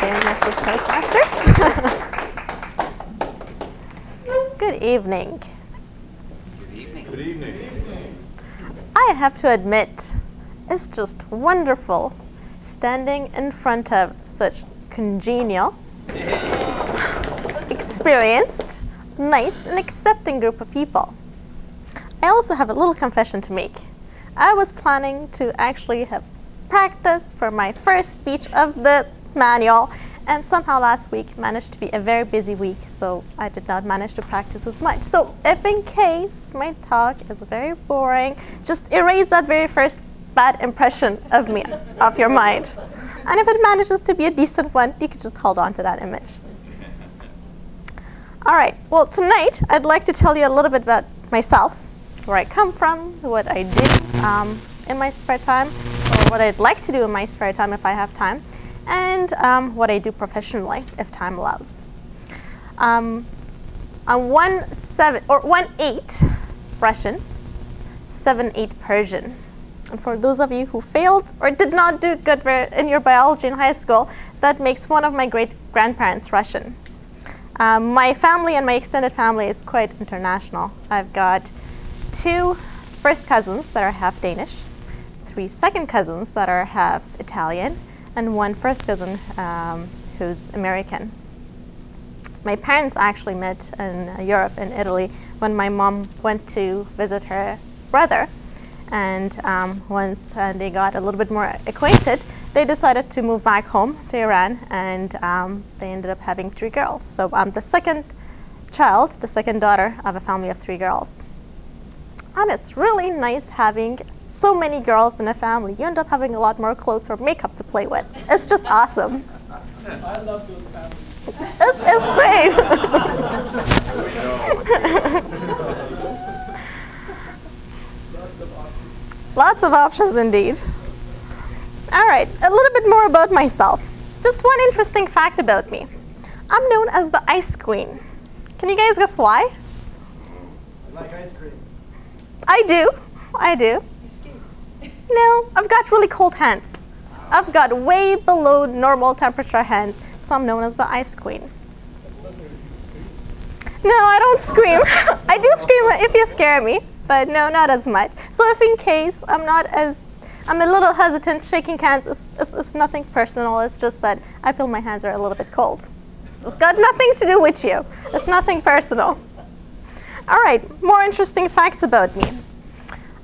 dear Mrs. Toastmasters. Good evening. Good evening. Good evening. I have to admit, it's just wonderful standing in front of such congenial, experienced, nice, and accepting group of people. I also have a little confession to make. I was planning to actually have practiced for my first speech of the manual, and somehow last week managed to be a very busy week, so I did not manage to practice as much. So if in case my talk is very boring, just erase that very first bad impression of me off your mind. And if it manages to be a decent one, you can just hold on to that image. All right, well, tonight I'd like to tell you a little bit about myself, where I come from, what I do in my spare time, or what I'd like to do in my spare time if I have time, and what I do professionally if time allows. I'm 1.8 Russian, 7.8 Persian. And for those of you who failed or did not do good in your biology in high school, that makes one of my great-grandparents Russian. My family and my extended family is quite international. I've got 2 first cousins that are half Danish, 3 second cousins that are half Italian, and 1 first cousin who's American. My parents actually met in Europe, in Italy, when my mom went to visit her brother. And once they got a little bit more acquainted, they decided to move back home to Iran, and they ended up having 3 girls. So I'm the second child, the second daughter of a family of 3 girls. And it's really nice having so many girls in a family. You end up having a lot more clothes or makeup to play with. It's just awesome. I love those families. It's great. Lots of options indeed. All right, a little bit more about myself. Just one interesting fact about me. I'm known as the Ice Queen. Can you guys guess why? I like ice cream. I do. You ski. No, I've got really cold hands. I've got way below normal temperature hands, so I'm known as the Ice Queen. No, I don't scream. I do scream if you scare me, but no, not as much. So if in case I'm a little hesitant shaking hands, it's nothing personal. It's just that I feel my hands are a little bit cold. It's got nothing to do with you. It's nothing personal. All right, more interesting facts about me.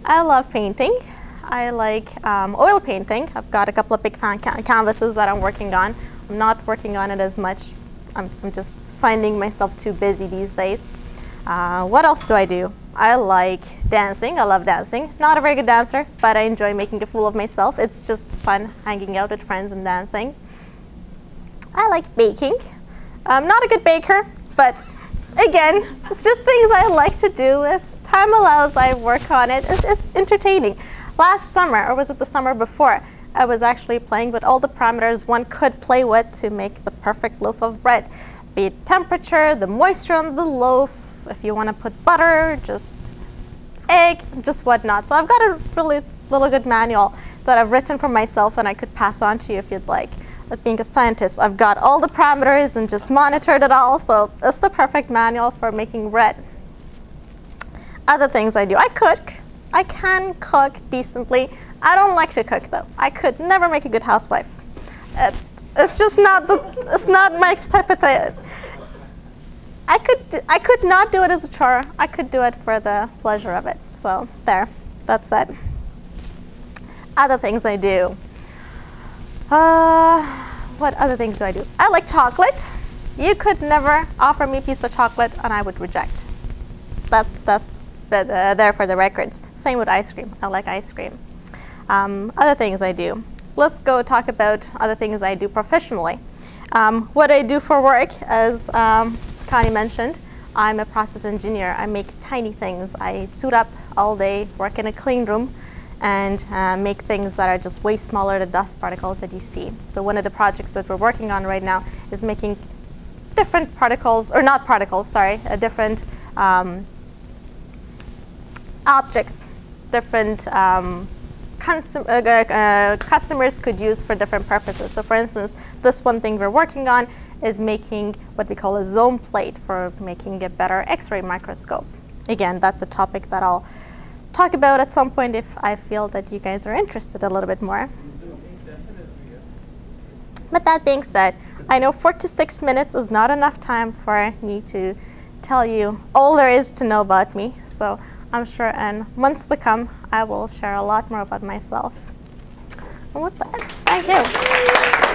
I love painting. I like oil painting. I've got a couple of big canvases that I'm working on. I'm not working on it as much. I'm just finding myself too busy these days. What else do I do? I like dancing. I love dancing. Not a very good dancer, but I enjoy making a fool of myself. It's just fun hanging out with friends and dancing. I like baking. I'm not a good baker, but again, it's just things I like to do. If time allows, I work on it. It's entertaining. Last summer, or was it the summer before, I was actually playing with all the parameters one could play with to make the perfect loaf of bread. Be it temperature, the moisture on the loaf, if you want to put butter, just egg, just whatnot. So I've got a really little good manual that I've written for myself and I could pass on to you if you'd like. But being a scientist, I've got all the parameters and just monitored it all, so it's the perfect manual for making bread. Other things I do, I cook. I can cook decently. I don't like to cook though. I could never make a good housewife. It's just not it's not my type of thing. I could not do it as a chore. I could do it for the pleasure of it. So there, that's it. Other things I do. What other things do I do? I like chocolate. You could never offer me a piece of chocolate and I would reject. That's there for the records. Same with ice cream. I like ice cream. Other things I do. Let's go talk about other things I do professionally. What I do for work, as Connie mentioned, I'm a process engineer. I make tiny things. I suit up all day, work in a clean room, and make things that are just way smaller than dust particles that you see. So one of the projects that we're working on right now is making different particles, or not particles, sorry, different objects, different customers could use for different purposes. So for instance, this one thing we're working on is making what we call a zone plate for making a better X-ray microscope. Again, that's a topic that I'll talk about at some point if I feel that you guys are interested a little bit more. But that being said, I know 4 to 6 minutes is not enough time for me to tell you all there is to know about me. So I'm sure in months to come, I will share a lot more about myself. And with that, thank you.